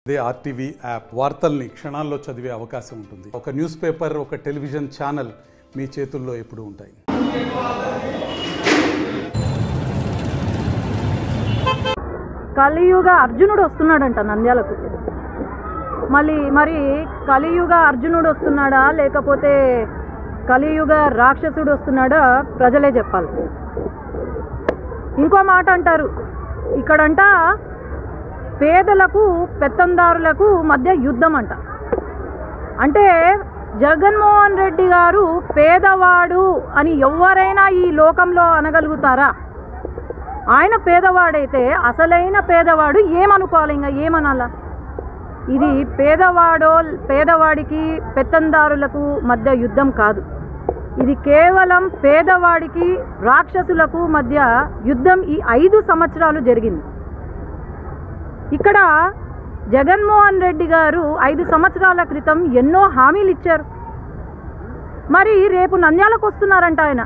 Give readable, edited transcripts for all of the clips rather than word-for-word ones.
ఇదే RTV app వార్తల్ని క్షణాల్లో చదివే అవకాశం ఉంటుంది. ఒక న్యూస్ పేపర్, ఒక టెలివిజన్ ఛానల్ మీ చేతుల్లో ఎప్పుడూ ఉంటాయి. కలియుగ అర్జునుడు వస్తున్నాడంట నంద్యాలకు. మరి కలియుగ అర్జునుడు వస్తున్నాడా లేకపోతే కలియుగ రాక్షసుడు వస్తున్నాడా ప్రజలే చెప్పాలి. ఇంకో మాట అంటారు, ఇక్కడంట పేదలకు పెత్తందారులకు మధ్య యుద్ధం అంట. అంటే జగన్మోహన్ రెడ్డి గారు పేదవాడు అని ఎవరైనా ఈ లోకంలో అనగలుగుతారా? ఆయన పేదవాడైతే అసలైన పేదవాడు ఏమనుకోవాలి, ఇంకా ఏమనాలా? ఇది పేదవాడికి పెత్తందారులకు మధ్య యుద్ధం కాదు, ఇది కేవలం పేదవాడికి రాక్షసులకు మధ్య యుద్ధం. ఈ 5 సంవత్సరాలు జరిగింది. ఇక్కడ జగన్మోహన్ రెడ్డి గారు 5 సంవత్సరాల క్రితం ఎన్నో హామీలు ఇచ్చారు. మరి రేపు నంద్యాలకు వస్తున్నారంట. ఆయన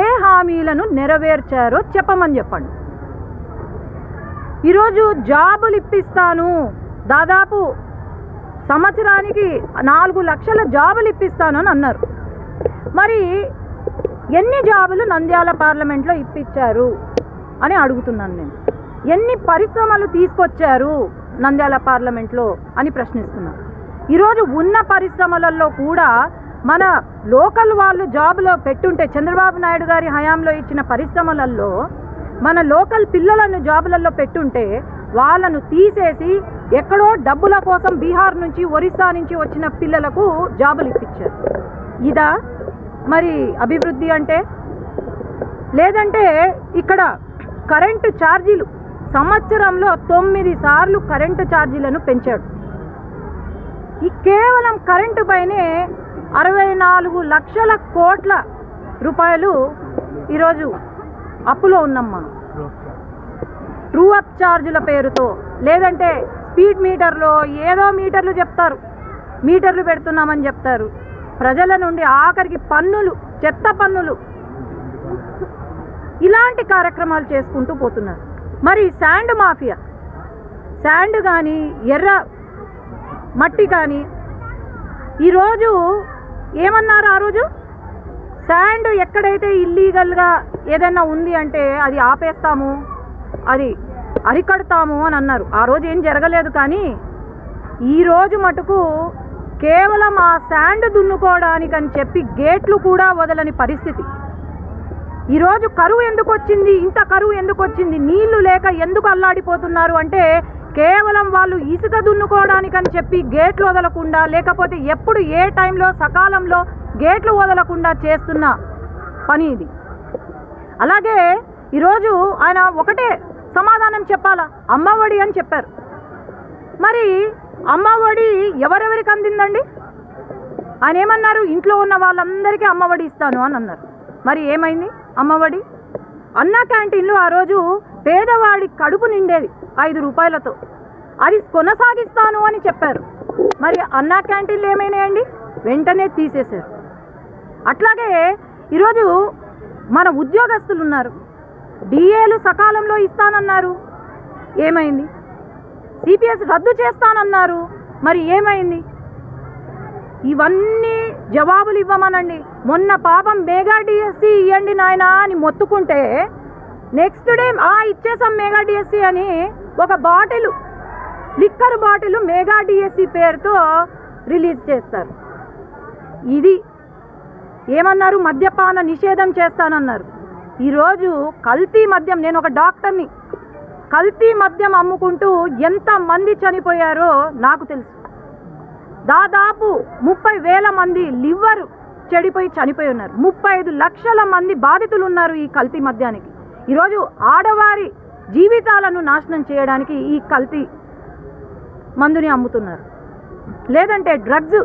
ఏ హామీలను నెరవేర్చారో చెప్పమని చెప్పండి. ఈరోజు జాబులు ఇప్పిస్తాను, దాదాపు సంవత్సరానికి 4 లక్షల జాబులు ఇప్పిస్తాను అని అన్నారు. మరి ఎన్ని జాబులు నంద్యాల పార్లమెంట్లో ఇప్పించారు అని అడుగుతున్నాను నేను. ఎన్ని పరిశ్రమలు తీసుకొచ్చారు నంద్యాల పార్లమెంట్లో అని ప్రశ్నిస్తున్నాను. ఈరోజు ఉన్న పరిశ్రమలలో కూడా మన లోకల్ వాళ్ళు జాబులో పెట్టుంటే, చంద్రబాబు నాయుడు గారి హయాంలో ఇచ్చిన పరిశ్రమలలో మన లోకల్ పిల్లలను జాబులలో పెట్టుంటే వాళ్ళను తీసేసి ఎక్కడో డబ్బుల కోసం బీహార్ నుంచి, ఒరిస్సా నుంచి వచ్చిన పిల్లలకు జాబులు ఇప్పించారు. ఇదా మరి అభివృద్ధి అంటే? లేదంటే ఇక్కడ కరెంటు ఛార్జీలు సంవత్సరంలో 9 సార్లు కరెంటు ఛార్జీలను పెంచాడు. ఈ కేవలం కరెంటు పైనే 64 లక్షల కోట్ల రూపాయలు ఈరోజు అప్పులో ఉన్నాం మనం. ట్రూ అప్ ఛార్జీల పేరుతో, లేదంటే స్పీడ్ మీటర్లో ఏదో మీటర్లు చెప్తారు, మీటర్లు పెడుతున్నామని చెప్తారు. ప్రజల నుండి ఆఖరికి పన్నులు, చెత్త పన్నులు, ఇలాంటి కార్యక్రమాలు చేసుకుంటూ పోతున్నారు. మరి శాండ్ మాఫియా, శాండ్ కానీ ఎర్ర మట్టి కానీ ఈరోజు ఏమన్నారు? ఆ రోజు శాండ్ ఎక్కడైతే ఇల్లీగల్గా ఏదైనా ఉంది అంటే అది ఆపేస్తాము, అది అరికడతాము అని అన్నారు. ఆ రోజు ఏం జరగలేదు. కానీ ఈరోజు మటుకు కేవలం ఆ శాండ్ దున్నుకోవడానికని చెప్పి గేట్లు కూడా వదలని పరిస్థితి. ఈరోజు కరువు ఎందుకు వచ్చింది? ఇంత కరువు ఎందుకు వచ్చింది? నీళ్లు లేక ఎందుకు అల్లాడిపోతున్నారు అంటే కేవలం వాళ్ళు ఇసుక దున్నుకోవడానికని చెప్పి గేట్లు వదలకుండా, లేకపోతే ఎప్పుడు ఏ టైంలో సకాలంలో గేట్లు వదలకుండా చేస్తున్న పని ఇది. అలాగే ఈరోజు ఆయన ఒకటే సమాధానం చెప్పాలా, అమ్మఒడి అని చెప్పారు. మరి అమ్మఒడి ఎవరెవరికి అందిందండి? ఆయన ఏమన్నారు? ఇంట్లో ఉన్న వాళ్ళందరికీ అమ్మఒడి ఇస్తాను అని అన్నారు. మరి ఏమైంది అమ్మఒడి? అన్నా క్యాంటీన్లు ఆ రోజు పేదవాడి కడుపు నిండేది 5 రూపాయలతో, అది కొనసాగిస్తాను అని చెప్పారు. మరి అన్నా క్యాంటీన్లు ఏమైనాయండి? వెంటనే తీసేశారు. అట్లాగే ఈరోజు మన ఉద్యోగస్తులు ఉన్నారు, డిఏలు సకాలంలో ఇస్తానన్నారు, ఏమైంది? సిపిఎస్ రద్దు చేస్తానన్నారు, మరి ఏమైంది? ఇవన్నీ జవాబులు ఇవ్వమనండి. మొన్న పాపం మెగా డిఎస్సి ఇవ్వండి నాయనా అని మొత్తుకుంటే నెక్స్ట్ డే ఇచ్చేసాం మెగా డిఎస్సి అని ఒక bottle, liquor bottle mega DSC పేరుతో రిలీజ్ చేస్తారు. ఇది ఏమన్నారు? మద్యపాన నిషేధం చేస్తానన్నారు. ఈరోజు కల్తీ మద్యం, నేను ఒక డాక్టర్ని, కల్తీ మద్యం అమ్ముకుంటూ ఎంతమంది చనిపోయారో నాకు తెలుసు. దాదాపు 30,000 మంది లివర్ చెడిపోయి చనిపోయి ఉన్నారు. 35 లక్షల మంది బాధితులు ఉన్నారు ఈ కల్తీ మద్యానికి. ఈరోజు ఆడవారి జీవితాలను నాశనం చేయడానికి ఈ కల్తీ మందుని అమ్ముతున్నారు. లేదంటే డ్రగ్స్,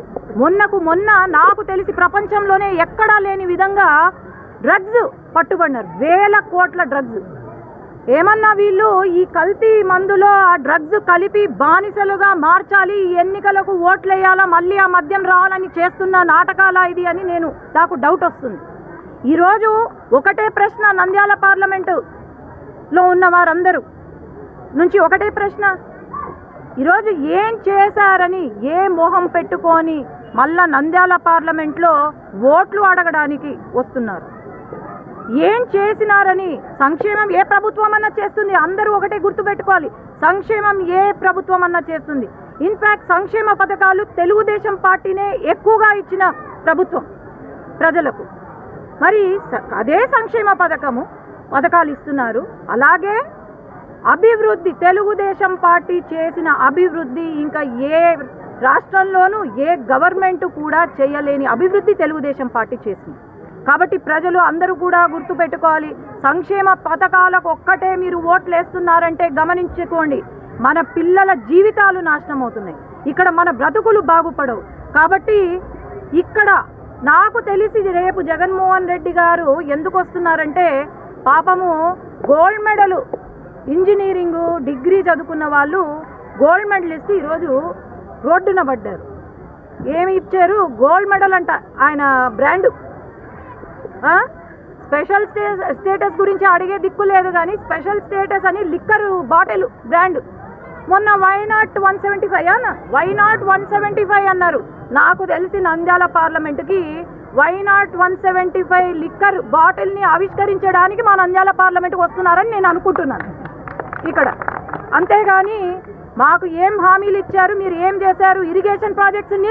మొన్న నాకు తెలిసి ప్రపంచంలోనే ఎక్కడా లేని విధంగా డ్రగ్స్ పట్టుబడినారు. 1000 కోట్ల డ్రగ్స్. ఏమన్నా వీళ్ళు ఈ కల్తీ మందులో ఆ డ్రగ్స్ కలిపి బానిసలుగా మార్చాలి, ఈ ఎన్నికలకు ఓట్లేయాలా, మళ్ళీ ఆ మద్యం రావాలని చేస్తున్న నాటకాలా ఇది అని నాకు డౌట్ వస్తుంది. ఈరోజు ఒకటే ప్రశ్న, నంద్యాల పార్లమెంటులో ఉన్న వారందరూ నుంచి ఒకటే ప్రశ్న, ఈరోజు ఏం చేశారని ఏ మొహం పెట్టుకొని మళ్ళా నంద్యాల పార్లమెంట్లో ఓట్లు అడగడానికి వస్తున్నారు? ఏం చేసినారని? సంక్షేమం ఏ ప్రభుత్వం అన్నా చేస్తుంది, అందరూ ఒకటే గుర్తుపెట్టుకోవాలి. సంక్షేమం ఏ ప్రభుత్వం అన్నా చేస్తుంది. ఇన్ఫ్యాక్ట్ సంక్షేమ పథకాలు తెలుగుదేశం పార్టీనే ఎక్కువగా ఇచ్చిన ప్రభుత్వం ప్రజలకు. మరి అదే సంక్షేమ పథకాలు ఇస్తున్నారు. అలాగే అభివృద్ధి, తెలుగుదేశం పార్టీ చేసిన అభివృద్ధి ఇంకా ఏ రాష్ట్రంలోనూ ఏ గవర్నమెంట్ కూడా చేయలేని అభివృద్ధి తెలుగుదేశం పార్టీ చేసింది. కాబట్టి ప్రజలు అందరూ కూడా గుర్తుపెట్టుకోవాలి. సంక్షేమ పథకాలకు ఒక్కటే మీరు ఓట్లు వేస్తున్నారంటే గమనించుకోండి, మన పిల్లల జీవితాలు నాశనం అవుతున్నాయి. ఇక్కడ మన బ్రతుకులు బాగుపడవు. కాబట్టి ఇక్కడ నాకు తెలిసి రేపు జగన్మోహన్ రెడ్డి గారు ఎందుకు వస్తున్నారంటే, పాపము గోల్డ్ మెడల్ ఇంజనీరింగు డిగ్రీ చదువుకున్న వాళ్ళు గోల్డ్ మెడలిస్ట్ ఈరోజు రోడ్డున పడ్డారు. ఏమి ఇచ్చారు? గోల్డ్ మెడల్ అంట, ఆయన బ్రాండ్. స్పెషల్ స్టేటస్ గురించి అడిగే దిక్కు లేదు, కానీ స్పెషల్ స్టేటస్ అని లిక్కర్ బాటిల్ బ్రాండ్. మొన్న వైనాట్ 175 వైనాట్ 175 అన్నారు. నాకు తెలిసి నంద్యాల పార్లమెంటుకి వైనాట్ 175 లిక్కర్ బాటిల్ని ఆవిష్కరించడానికి మా నంద్యాల పార్లమెంటుకు వస్తున్నారని నేను అనుకుంటున్నాను ఇక్కడ. అంతేగాని మాకు ఏం హామీలు ఇచ్చారు, మీరు ఏం చేశారు? ఇరిగేషన్ ప్రాజెక్ట్స్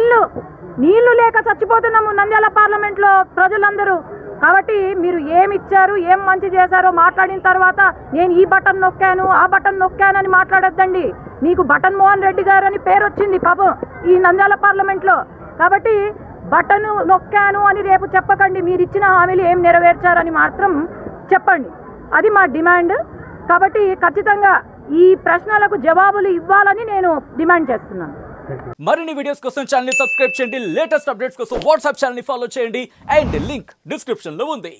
నీళ్లు లేక చచ్చిపోతున్నాము నంద్యాల పార్లమెంట్లో ప్రజలందరూ. కాబట్టి మీరు ఏమి ఇచ్చారు, ఏం మంచి చేశారో మాట్లాడిన తర్వాత నేను ఈ బటన్ నొక్కాను, ఆ బటన్ నొక్కానని మాట్లాడొద్దండి. మీకు బటన్ మోహన్ రెడ్డి గారు అని పేరు వచ్చింది పాపం ఈ నంద్యాల పార్లమెంట్లో. కాబట్టి బటన్ నొక్కాను అని రేపు చెప్పకండి. మీరు ఇచ్చిన హామీలు ఏం నెరవేర్చారని మాత్రం చెప్పండి. అది మా డిమాండ్. కాబట్టి ఖచ్చితంగా ఈ ప్రశ్నలకు జవాబులు ఇవ్వాలని నేను డిమాండ్ చేస్తున్నాను. మరిన్ని వీడియోస్ కోసం ఛానల్ ని సబ్స్క్రైబ్ చేయండి, లేటెస్ట్ అప్డేట్స్ కోసం వాట్సాప్ ఛానల్ ని ఫాలో చేయండి, అండ్ లింక్ డిస్క్రిప్షన్ లో ఉంది.